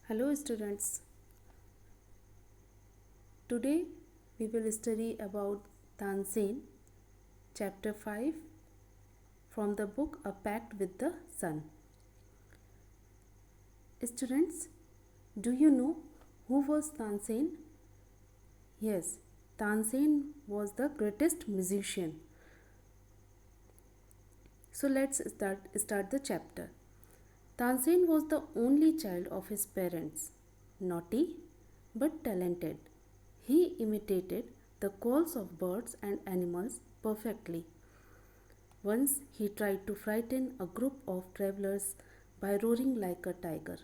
Hello students. Today we will study about Tanzin chapter 5 from the book A Pact with the Sun. Students, do you know who was Tanzin? Yes, Tanzin was the greatest musician. So let's start the chapter. Tanzin was the only child of his parents, naughty but talented. He imitated the calls of birds and animals perfectly. Once he tried to frighten a group of travelers by roaring like a tiger.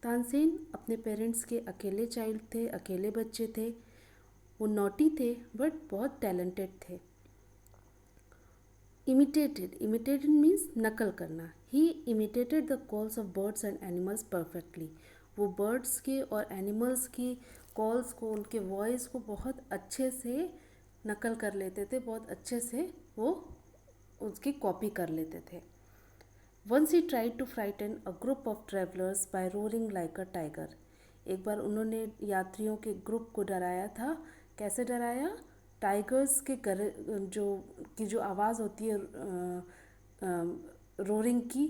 Tansen अपने parents के अकेले child थे, अकेले बच्चे थे. वो naughty थे but बहुत टैलेंटेड थे. इमिटेटेड मीन्स नकल करना. He imitated the calls of birds and animals perfectly. वो बर्ड्स के और एनिमल्स की कॉल्स को, उनके वॉइस को बहुत अच्छे से नकल कर लेते थे, बहुत अच्छे से वो उसकी कॉपी कर लेते थे. Once he tried to frighten a group of travellers by roaring like a tiger. एक बार उन्होंने यात्रियों के ग्रुप को डराया था. कैसे डराया? टाइगर्स के जो आवाज़ होती है रोरिंग की,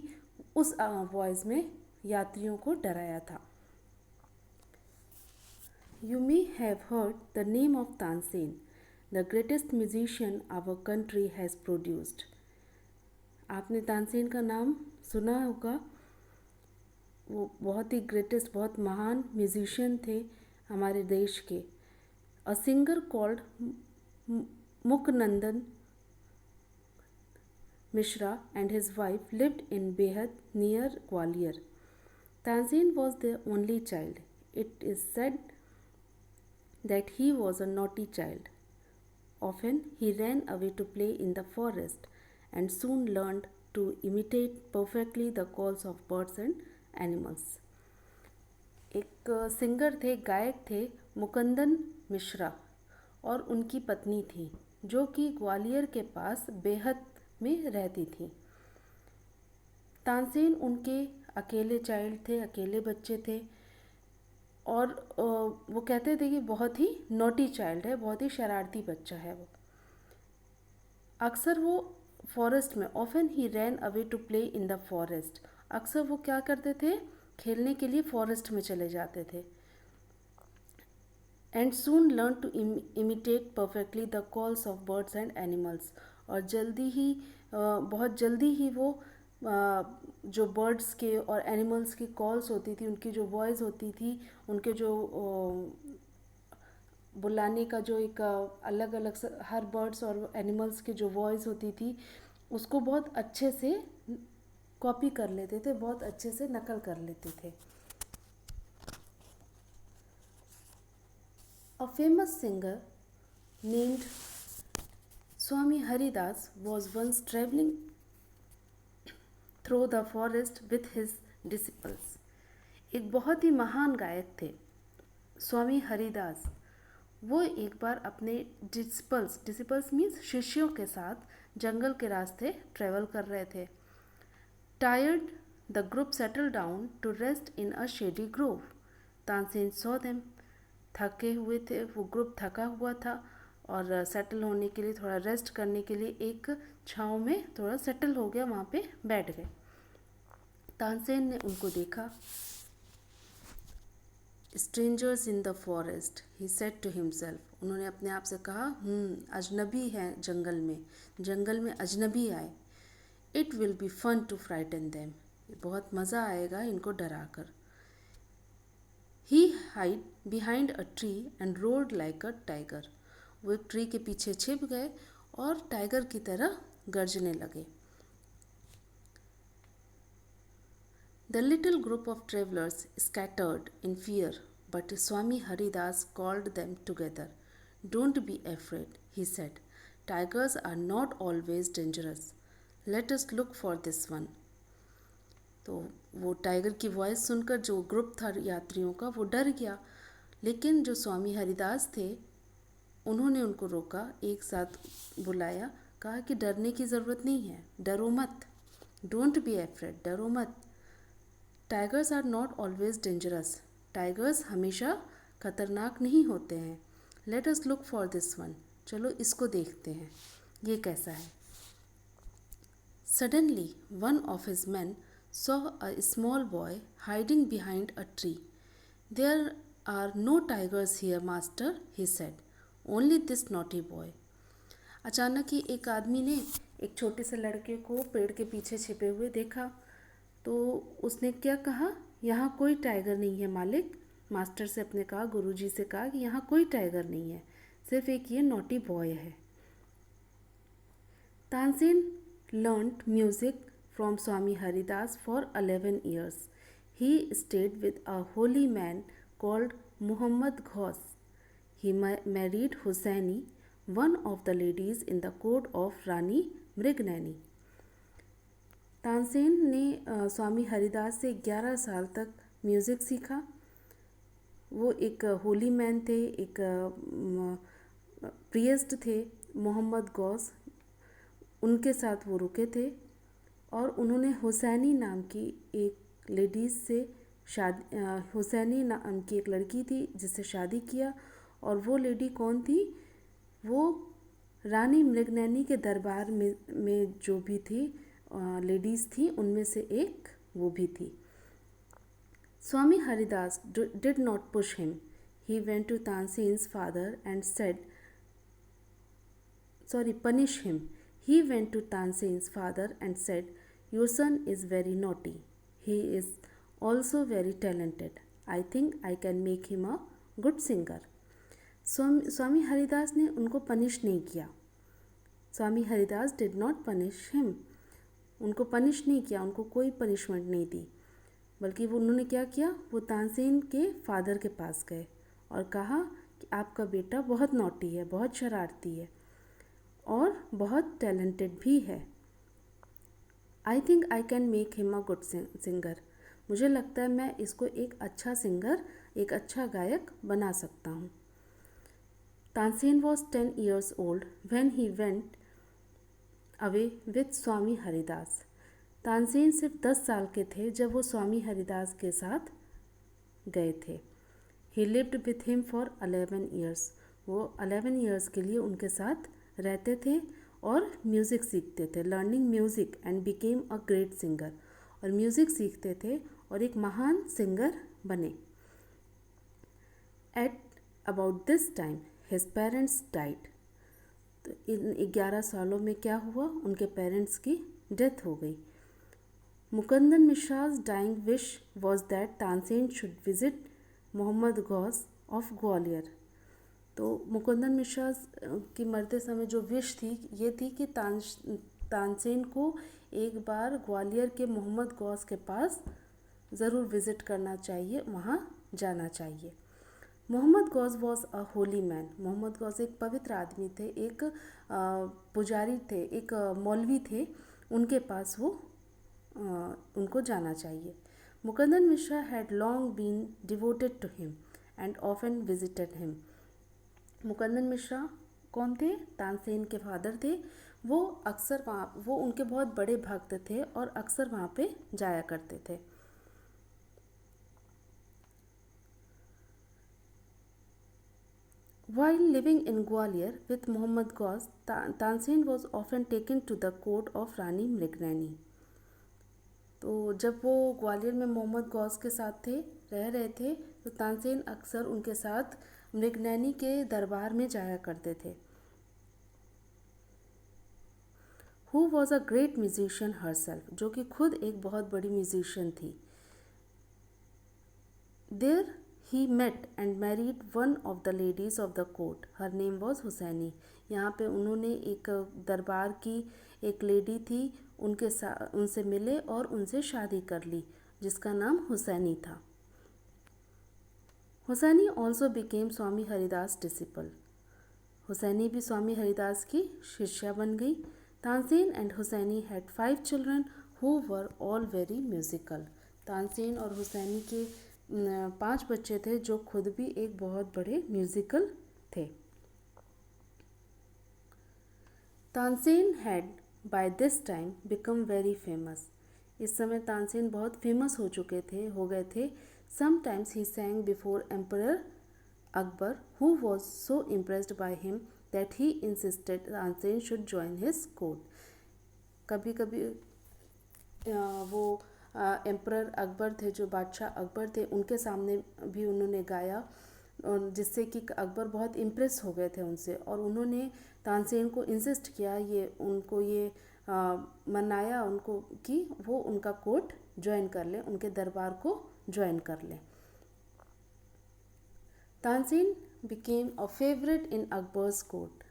उस वॉइस में यात्रियों को डराया था. You may have heard the name of Tansen, the greatest musician our country has produced. आपने तानसेन का नाम सुना होगा. वो बहुत ही ग्रेटेस्ट, बहुत महान म्यूजिशियन थे हमारे देश के. A singer called Mukundan Mishra and his wife lived in Behad near Gwalior. Tansen was their only child. It is said that he was a naughty child. Often he ran away to play in the forest and soon learned to imitate perfectly the calls of birds and animals. एक singer थे, गायक थे, मुकंदन मिश्रा, और उनकी पत्नी थी जो कि ग्वालियर के पास बेहद में रहती थी. तानसेन उनके अकेले चाइल्ड थे, अकेले बच्चे थे, और वो कहते थे कि बहुत ही नॉटी चाइल्ड है, बहुत ही शरारती बच्चा है वो. अक्सर वो फॉरेस्ट में, often he ran away to play in the forest, अक्सर वो क्या करते थे? खेलने के लिए फॉरेस्ट में चले जाते थे. And soon learn to imitate perfectly the calls of birds and animals. और बहुत जल्दी ही वो जो बर्ड्स के और एनिमल्स की कॉल्स होती थी, उनकी जो वॉइस होती थी, उनके जो बुलाने का जो एक अलग अलग हर बर्ड्स और एनिमल्स की जो वॉइस होती थी, उसको बहुत अच्छे से कॉपी कर लेते थे, बहुत अच्छे से नकल कर लेते थे. A famous singer named Swami Haridas was once traveling through the forest with his disciples. एक बहुत ही महान गायक थे स्वामी हरिदास. वो एक बार अपने डिसिपल्स मीन्स शिष्यों के साथ जंगल के रास्ते ट्रेवल कर रहे थे. Tired the group settle down to rest in a shady grove. Tansen saw them. थके हुए थे, वो ग्रुप थका हुआ था और सेटल होने के लिए, थोड़ा रेस्ट करने के लिए एक छाँव में थोड़ा सेटल हो गया, वहाँ पे बैठ गए. तानसेन ने उनको देखा. Strangers in the forest, he said to himself. उन्होंने अपने आप से कहा, अजनबी हैं जंगल में अजनबी आए. It will be fun to frighten them. बहुत मज़ा आएगा इनको डरा कर. He hide behind a tree and roared like a tiger. वो एक ट्री के पीछे छिप गए और टाइगर की तरह गरजने लगे. The little group of travelers scattered in fear, but Swami Haridas called them together. Don't be afraid, he said. Tigers are not always dangerous. Let us look for this one. तो वो tiger की voice सुनकर जो group था यात्रियों का, वो डर गया. लेकिन जो स्वामी हरिदास थे, उन्होंने उनको रोका, एक साथ बुलाया, कहा कि डरने की ज़रूरत नहीं है, डरो मत. डोंट बी एफ्रेड, डरो मत. Tigers are not always dangerous. Tigers हमेशा खतरनाक नहीं होते हैं। Let us look for this one. चलो इसको देखते हैं, ये कैसा है। Suddenly, one of his men saw a small boy hiding behind a tree. There are no tigers here, master, he said. Only this naughty boy. अचानक ही एक आदमी ने एक छोटे से लड़के को पेड़ के पीछे छिपे हुए देखा। तो उसने क्या कहा, यहाँ कोई टाइगर नहीं है मालिक। मास्टर से अपने कहा, गुरुजी से कहा कि यहाँ कोई टाइगर नहीं है, सिर्फ एक ये नॉटी बॉय है। Tansen learned music from Swami Haridas for 11 years. He stayed with a holy man called Muhammad Ghaus. He married Hussaini, one of the ladies in the court of Rani Mrignani. Tansen ने स्वामी हरिदास से 11 साल तक music सीखा। वो एक Holi man थे, एक प्रिएस्ट थे, मोहम्मद गौस, उनके साथ वो रुके थे। और उन्होंने हुसैनी नाम की एक लेडीज़ से शादी, हुसैनी नाम की एक लड़की थी जिससे शादी किया। और वो लेडी कौन थी? वो रानी मृगनैनी के दरबार में जो भी थी लेडीज़ थी, उनमें से एक वो भी थी। स्वामी Haridas did not push him. He went to Tansen's father and said, punish him. He went to Tansen's father and said, your son is very naughty. He is also very talented. I think I can make him a good singer. स्वामी हरिदास ने उनको punish नहीं किया। Swami Haridas did not punish him. उनको punish नहीं किया, उनको कोई punishment नहीं दी, बल्कि वो उन्होंने क्या किया, वो तानसेन के फादर के पास गए और कहा कि आपका बेटा बहुत नॉटी है, बहुत शरारती है और बहुत टैलेंटेड भी है। I think I can make him a good singer. मुझे लगता है मैं इसको एक अच्छा सिंगर, एक अच्छा गायक बना सकता हूँ। Tansen was 10 years old when he went away with स्वामी हरिदास। तानसेन सिर्फ 10 साल के थे जब वो स्वामी हरिदास के साथ गए थे। He lived with him for 11 years. वो 11 years के लिए उनके साथ रहते थे और म्यूज़िक सीखते थे, learning music and became a great singer. और म्यूज़िक सीखते थे और एक महान सिंगर बने। At about this time his parents died. तो इन 11 सालों में क्या हुआ, उनके पेरेंट्स की डेथ हो गई। Mukandan Mishra's dying wish was that Tansen should visit Mohammad Ghaus of Gwalior. तो मुकुंदन मिश्रा की मरते समय जो विश थी ये थी कि तानसेन को एक बार ग्वालियर के मोहम्मद गौस के पास ज़रूर विज़िट करना चाहिए, वहाँ जाना चाहिए। Mohammad Ghaus was a holy man. Mohammad Ghaus एक पवित्र आदमी थे, एक पुजारी थे, एक मौलवी थे, उनके पास वो उनको जाना चाहिए। Mukundan Mishra had long been devoted to him and often visited him. Mukundan Mishra कौन थे? तानसेन के फादर थे। वो अक्सर वो उनके बहुत बड़े भक्त थे और अक्सर वहाँ पे जाया करते थे। While living in Gwalior with Muhammad Ghaus, Tansen was often taken to the court of Rani Mrignani. तो जब वो ग्वालियर में मोहम्मद गौस के साथ रह रहे थे, तो तानसेन अक्सर उनके साथ मृगनैनी के दरबार में जाया करते थे। Who was a great musician herself, जो कि खुद एक बहुत बड़ी म्यूजिशियन थी। There he met and married one of the ladies of the court. Her name was Husaini. यहाँ पे उन्होंने एक दरबार की एक लेडी थी, उनसे मिले और उनसे शादी कर ली, जिसका नाम हुसैनी था। Husaini also became Swami Haridas disciple. Husaini भी स्वामी हरिदास की शिष्या बन गई। Tansen and Husaini had 5 children who were all very musical. Tansen और हुसैनी के 5 बच्चे थे जो खुद भी एक बहुत बड़े म्यूजिकल थे। Tansen had by this time become very famous. इस समय तानसेन बहुत फेमस हो गए थे. Sometimes he sang before Emperor Akbar, who was so impressed by him that he insisted Tansen should join his court. कभी कभी वो एम्परर अकबर थे, जो बादशाह अकबर थे, उनके सामने भी उन्होंने गाया, और जिससे कि अकबर बहुत इम्प्रेस हो गए थे उनसे, और उन्होंने तानसेन को इंसिस्ट किया, ये मनाया उनको कि वो उनका कोर्ट ज्वाइन कर लें, उनके दरबार को ज्वाइन कर लें. Tansen became a favorite in Akbar's court.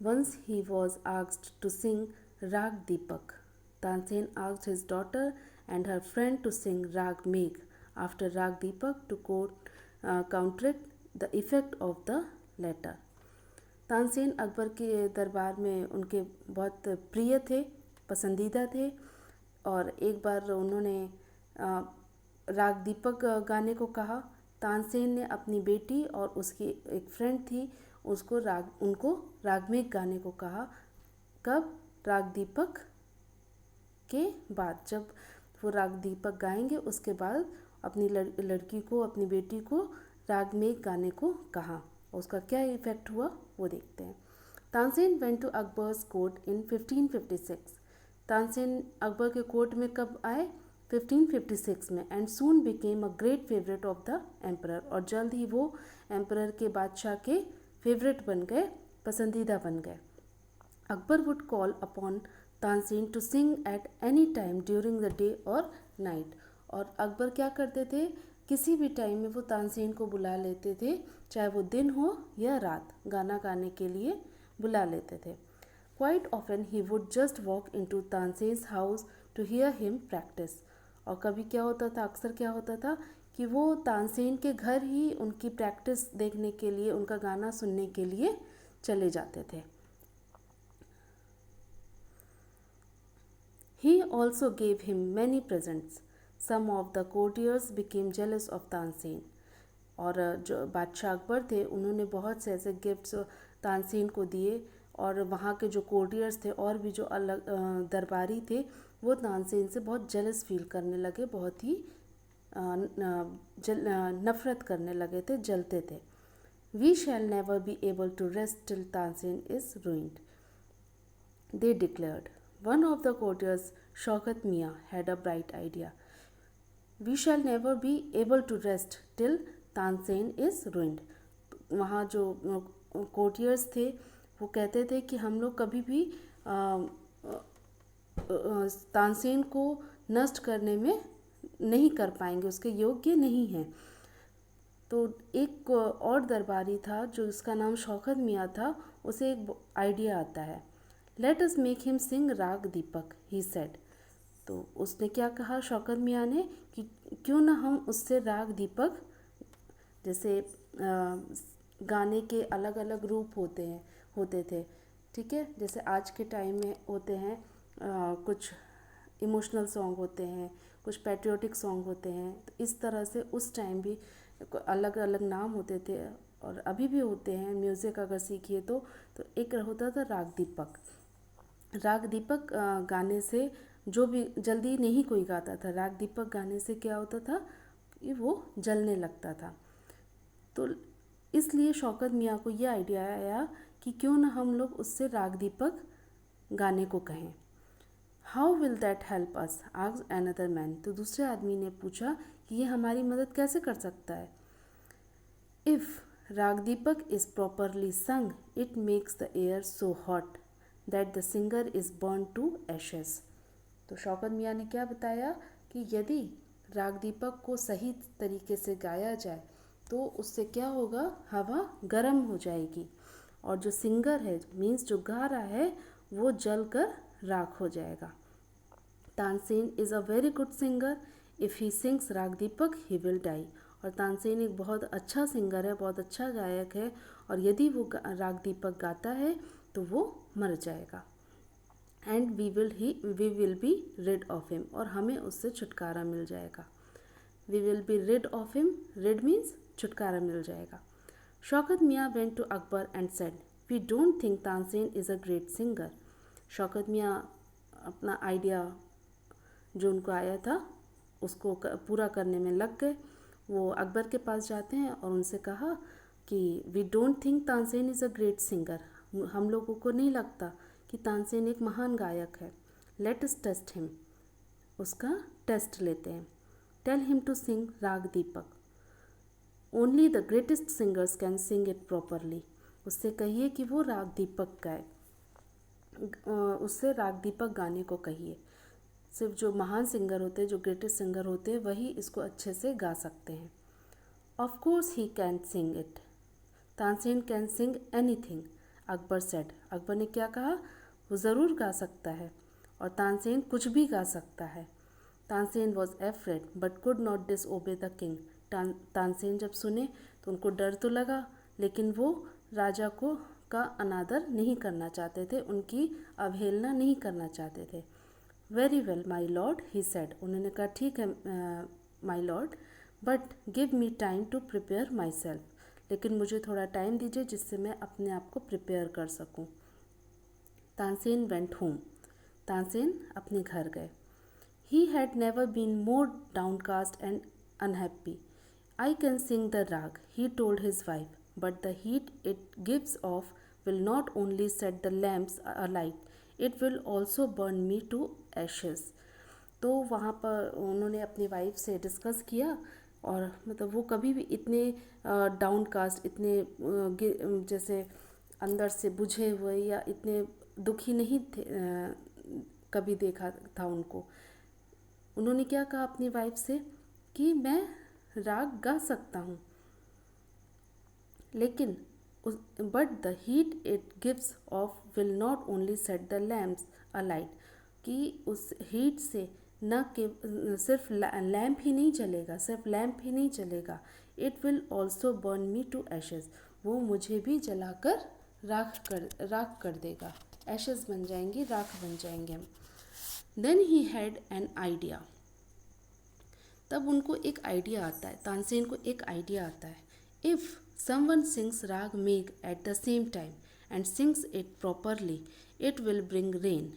Once he was asked to sing Rag Deepak. Tansen asked his daughter and her friend to sing Rag Megh after Rag Deepak to counteract the effect of the latter. Tansen Akbar के दरबार में उनके बहुत प्रिय थे, पसंदीदा थे, और एक बार उन्होंने राग दीपक गाने को कहा. तानसेन ने अपनी बेटी और उसकी एक फ्रेंड थी उनको रागमेघ गाने को कहा. कब? राग दीपक के बाद. जब वो राग दीपक गाएंगे उसके बाद अपनी लड़की को, अपनी बेटी को रागमेघ गाने को कहा. उसका क्या इफेक्ट हुआ वो देखते हैं. Tansen went to Akbar's court in 1556. Tansen Akbar के कोर्ट में कब आए? 1556 में. And soon became a great favourite of the emperor. और जल्द ही वो एम्परर के बादशाह के फेवरेट बन गए, पसंदीदा बन गए. Akbar would call upon Tansen to sing at any time during the day और नाइट. और अकबर क्या करते थे, किसी भी टाइम में वो तानसेन को बुला लेते थे, चाहे वो दिन हो या रात, गाना गाने के लिए बुला लेते थे. Quite often he would just walk into Tansen's house to hear him practise. और कभी क्या होता था, अक्सर क्या होता था कि वो तानसेन के घर ही उनकी प्रैक्टिस देखने के लिए, उनका गाना सुनने के लिए चले जाते थे. He also gave him many presents. Some of the courtiers became jealous of Tansen. और जो बादशाह अकबर थे उन्होंने बहुत से ऐसे गिफ्ट्स तानसेन को दिए, और वहाँ के जो कोर्टियर्स थे और भी जो अलग दरबारी थे वो तानसेन से बहुत जेलस फील करने लगे, बहुत ही नफरत करने लगे थे, जलते थे. We shall never be able to rest till Tansen is ruined, they declared. One of the courtiers, Shaukat Mia, had a bright idea. We shall never be able to rest till Tansen is ruined. वहाँ जो courtiers थे वो कहते थे कि हम लोग कभी भी तानसेन को नष्ट करने में नहीं कर पाएंगे, उसके योग्य नहीं हैं. तो एक और दरबारी था जो उसका नाम शौकत मियाँ था, उसे एक आइडिया आता है. Let us make him Singh raag Deepak, he said. तो उसने क्या कहा शौकत मियाँ ने कि क्यों ना हम उससे राग दीपक, जैसे गाने के अलग अलग रूप होते थे, ठीक है, जैसे आज के टाइम में होते हैं, कुछ इमोशनल सॉन्ग होते हैं, कुछ पैट्रियोटिक सॉन्ग होते हैं. तो इस तरह से उस टाइम भी अलग अलग नाम होते थे, और अभी भी होते हैं. म्यूज़िक अगर सीखिए तो एक होता था राग दीपक. राग दीपक गाने से, जो भी जल्दी नहीं कोई गाता था, राग दीपक गाने से क्या होता था कि वो जलने लगता था. तो इसलिए शौकत मियाँ को ये आइडिया आया कि क्यों ना हम लोग उससे राग दीपक गाने को कहें. How will that help us, asked another man. तो दूसरे आदमी ने पूछा कि ये हमारी मदद कैसे कर सकता है. If Raag Deepak is properly sung, it makes the air so hot that the singer is burn to ashes. तो शौकत मियाँ ने क्या बताया कि यदि राग दीपक को सही तरीके से गाया जाए तो उससे क्या होगा, हवा गर्म हो जाएगी, और जो सिंगर है, मीन्स जो गा रहा है, वो जल कर राख हो जाएगा. Tansen is a very good singer. If he sings राग दीपक ही विल डाई. और तानसेन एक बहुत अच्छा सिंगर है, बहुत अच्छा गायक है, और यदि वो राग दीपक गाता है तो वो मर जाएगा. And we will be rid of him. और हमें उससे छुटकारा मिल जाएगा. We will be rid of him, rid means छुटकारा मिल जाएगा. Shaukat Miyan went to Akbar and said, we don't think Tansen is a great singer. Shaukat Miyan अपना आइडिया जो उनको आया था उसको पूरा करने में लग गए। वो अकबर के पास जाते हैं और उनसे कहा कि we don't think Tansen is a great singer, हम लोगों को नहीं लगता कि तानसेन एक महान गायक है। लेट अस टेस्ट हिम, उसका टेस्ट लेते हैं। Tell him to sing raag Deepak, only the greatest singers can sing it properly. उससे कहिए कि वो राग दीपक गाए, उससे राग दीपक गाने को कहिए। सिर्फ जो महान सिंगर होते हैं, जो ग्रेटेस्ट सिंगर होते हैं, वही इसको अच्छे से गा सकते हैं। Of course he can sing it, Tansen can sing anything, Akbar said. Akbar ने क्या कहा? वो ज़रूर गा सकता है और तानसेन कुछ भी गा सकता है। Tansen was afraid but could not disobey the king. Tansen जब सुने तो उनको डर तो लगा, लेकिन वो राजा को का अनादर नहीं करना चाहते थे, उनकी अवहेलना नहीं करना चाहते थे। Very well my lord, he said. उन्होंने कहा ठीक है my lord, but give me time to prepare my self, लेकिन मुझे थोड़ा टाइम दीजिए जिससे मैं अपने आप को प्रिपेयर कर सकूं। तानसेन वेंट होम, तानसेन अपने घर गए। He had never been more downcast and unhappy. I can sing the raag, he told his wife, but the heat it gives off will not only set the lamps alight, it will also burn me to ashes। तो वहाँ पर उन्होंने अपनी wife से discuss किया और मतलब वो कभी भी इतने डाउनकास्ट, इतने जैसे अंदर से बुझे हुए या इतने दुखी नहीं थे, कभी देखा था उनको। उन्होंने क्या कहा अपनी वाइफ से कि मैं राग गा सकता हूँ, लेकिन but the heat it gives off will not only set the lamps alight, कि उस हीट से न कि सिर्फ लैम्प ही नहीं जलेगा, सिर्फ लैम्प ही नहीं जलेगा, it will also burn me to ashes, वो मुझे भी जलाकर राख कर देगा। एशेज़ बन जाएंगी, राख बन जाएंगे हम। Then he had an idea, तब उनको एक आइडिया आता है, तानसेन को एक आइडिया आता है। इफ़ समवन सिंग्स राग मेघ at the same time and sings it properly, it will bring rain.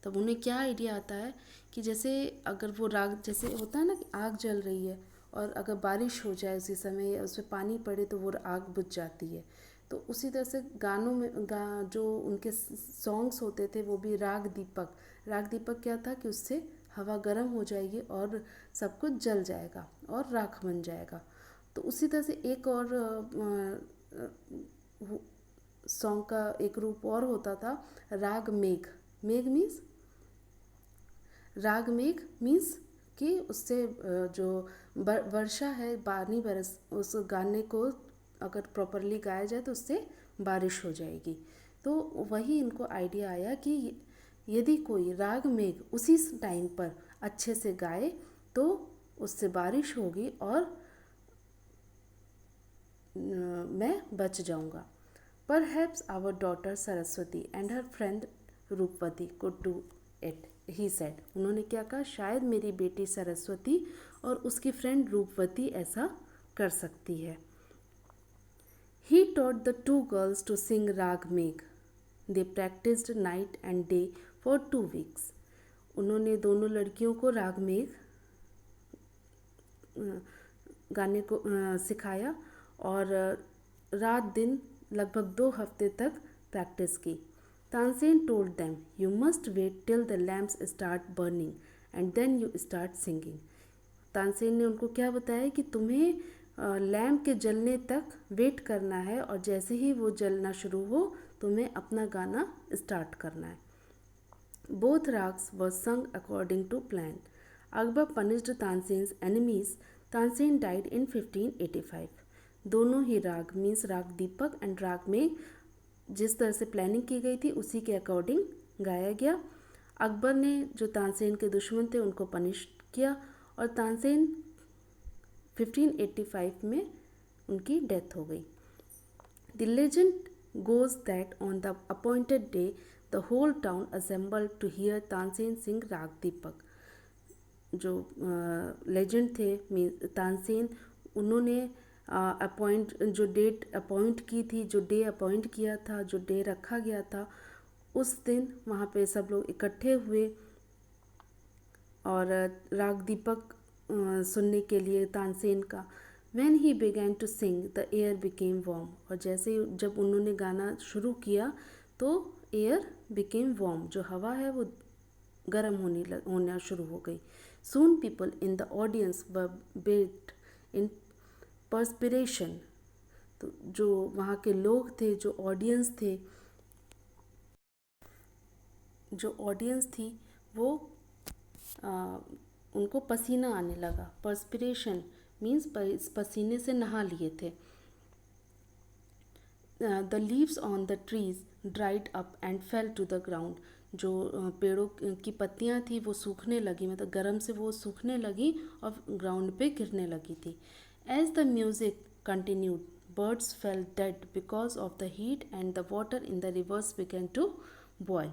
तब उन्हें क्या आइडिया आता है कि जैसे अगर वो राग, जैसे होता है ना कि आग जल रही है और अगर बारिश हो जाए उसी समय या उसमें पानी पड़े तो वो आग बुझ जाती है, तो उसी तरह से गानों में जो उनके सॉन्ग्स होते थे वो भी राग दीपक। राग दीपक क्या था कि उससे हवा गर्म हो जाएगी और सब कुछ जल जाएगा और राख बन जाएगा। तो उसी तरह से एक और सॉन्ग का एक रूप और होता था, राग मेघ। मेघ मीन्स राग मेघ मीन्स कि उससे जो वर्षा है, पानी बरस, उस गाने को अगर प्रॉपरली गाया जाए तो उससे बारिश हो जाएगी। तो वही इनको आइडिया आया कि यदि कोई राग मेघ उसी टाइम पर अच्छे से गाए तो उससे बारिश होगी और मैं बच जाऊंगा। Perhaps our daughter Saraswati and her friend रूपवती could do it, he said। उन्होंने क्या कहा? शायद मेरी बेटी सरस्वती और उसकी फ्रेंड रूपवती ऐसा कर सकती है। He taught the two girls to sing राग मेघ। They practiced night and day for 2 weeks। उन्होंने दोनों लड़कियों को राग मेघ गाने को सिखाया और रात दिन लगभग 2 हफ्ते तक प्रैक्टिस की। Tansen told them, you must wait till the lamps start burning and then you start singing. Tansen ने उनको क्या बताया कि तुम्हें लैम्प के जलने तक वेट करना है और जैसे ही वो जलना शुरू हो तुम्हें अपना गाना स्टार्ट करना है। Both raags were sung according to plan. Akbar punished Tansen's enemies. Tansen died in 1585। दोनों ही राग मीन्स राग दीपक एंड राग में जिस तरह से प्लानिंग की गई थी उसी के अकॉर्डिंग गाया गया। अकबर ने जो तानसेन के दुश्मन थे उनको पनिश किया और तानसेन 1585 में उनकी डेथ हो गई। The legend goes that on the appointed day the whole town assembled to hear Tansen Singh राग दीपक। जो लेजेंड थे तानसेन, उन्होंने जो डेट अपॉइंट की थी, जो डे अपॉइंट किया था, जो डे रखा गया था, उस दिन वहाँ पे सब लोग इकट्ठे हुए और राग दीपक सुनने के लिए तानसेन का। When he began to sing, the air became warm. और जैसे ही जब उन्होंने गाना शुरू किया तो एयर became warm, जो हवा है वो गर्म होना शुरू हो गई। Soon people in the audience were bathed in perspiration. तो जो वहाँ के लोग थे, जो ऑडियंस थी वो उनको पसीना आने लगा। पर्सपिरेशन मीन्स पसीने से नहा लिए थे। The leaves on the trees dried up and fell to the ground. जो पेड़ों की पत्तियां थी वो सूखने लगी, मतलब गर्म से वो सूखने लगी और ग्राउंड पे गिरने लगी थी। As the music continued, birds fell dead because of the heat and the water in the rivers began to boil.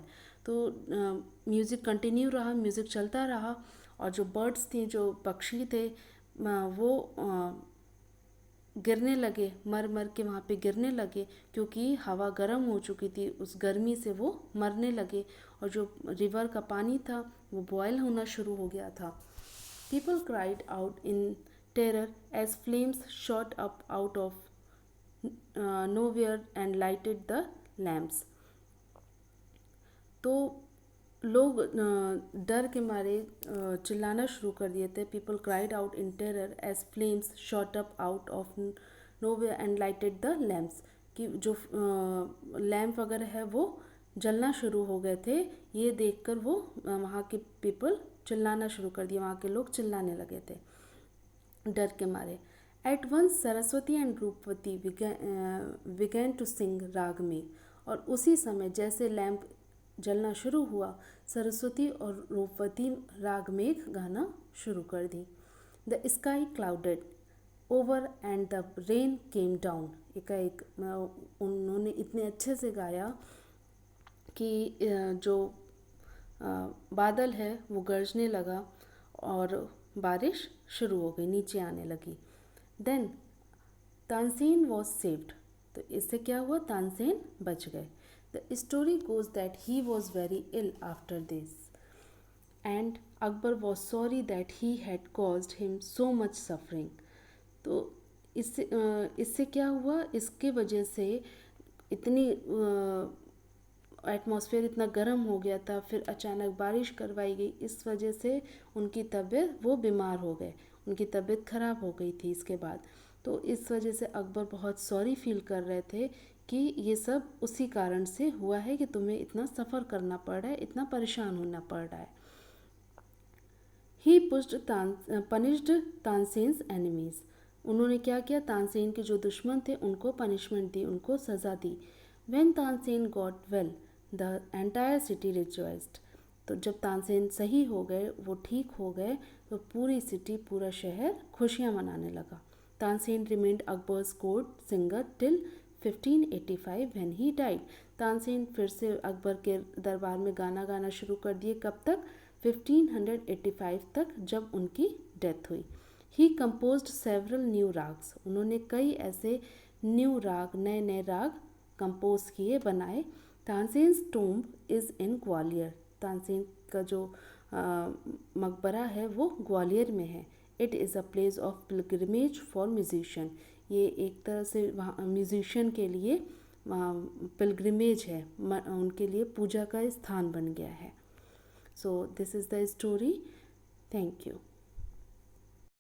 तो म्यूज़िक कंटिन्यू रहा, म्यूज़िक चलता रहा और जो बर्ड्स थी, जो पक्षी थे, वो गिरने लगे, मर मर के वहाँ पे गिरने लगे क्योंकि हवा गर्म हो चुकी थी। उस गर्मी से वो मरने लगे और जो रिवर का पानी था वो बॉयल होना शुरू हो गया था। People cried out in terror as flames shot up out of nowhere and lighted the lamps. तो लोग डर के मारे चिल्लाना शुरू कर दिए थे। People cried out in terror as flames shot up out of nowhere and lighted the lamps, कि जो लैम्प वगैरह है वो जलना शुरू हो गए थे। ये देखकर वो वहाँ के पीपल चिल्लाना शुरू कर दिया, वहाँ के लोग चिल्लाने लगे थे डर के मारे। At once Saraswati and Rupvati began to sing राग में। और उसी समय जैसे लैम्प जलना शुरू हुआ, सरस्वती और रूपवती राग मेघ गाना शुरू कर दी। The sky clouded over and the rain came down. एकाएक उन्होंने इतने अच्छे से गाया कि जो बादल है वो गरजने लगा और बारिश शुरू हो गई, नीचे आने लगी। Then Tansen was saved. तो इससे क्या हुआ, तानसेन बच गए। The story goes that he was very ill after this and Akbar was sorry that he had caused him so much suffering. तो इससे क्या हुआ, इसके वजह से इतनी एटमॉस्फेयर इतना गर्म हो गया था, फिर अचानक बारिश करवाई गई, इस वजह से उनकी तबीयत, वो बीमार हो गए, उनकी तबीयत ख़राब हो गई थी इसके बाद। तो इस वजह से अकबर बहुत सॉरी फील कर रहे थे कि ये सब उसी कारण से हुआ है कि तुम्हें इतना सफ़र करना पड़ रहा है, इतना परेशान होना पड़ रहा है। ही पनिश्ड तानसेन्स एनिमीज़। उन्होंने क्या किया, तानसेन के जो दुश्मन थे उनको पनिशमेंट दी, उनको सज़ा दी। When Tansen got well the entire city rejoiced. तो जब तानसेन सही हो गए, वो ठीक हो गए, तो पूरी सिटी, पूरा शहर खुशियाँ मनाने लगा। Tansen remained Akbar's court singer till 1585 when he died. Tansen फिर से अकबर के दरबार में गाना गाना शुरू कर दिए, कब तक, 1585 तक, जब उनकी डेथ हुई। ही कंपोज्ड सेवरल न्यू राग्स। उन्होंने कई ऐसे न्यू राग, नए नए राग कंपोज किए, बनाए। Tansen's tomb is in Gwalior. Tansen का जो मकबरा है वो ग्वालियर में है। It is a place of pilgrimage for musician. ये एक तरह से वहाँ म्यूजिशियन के लिए पिलग्रिमेज है, उनके लिए पूजा का स्थान बन गया है। So this is the story. Thank you.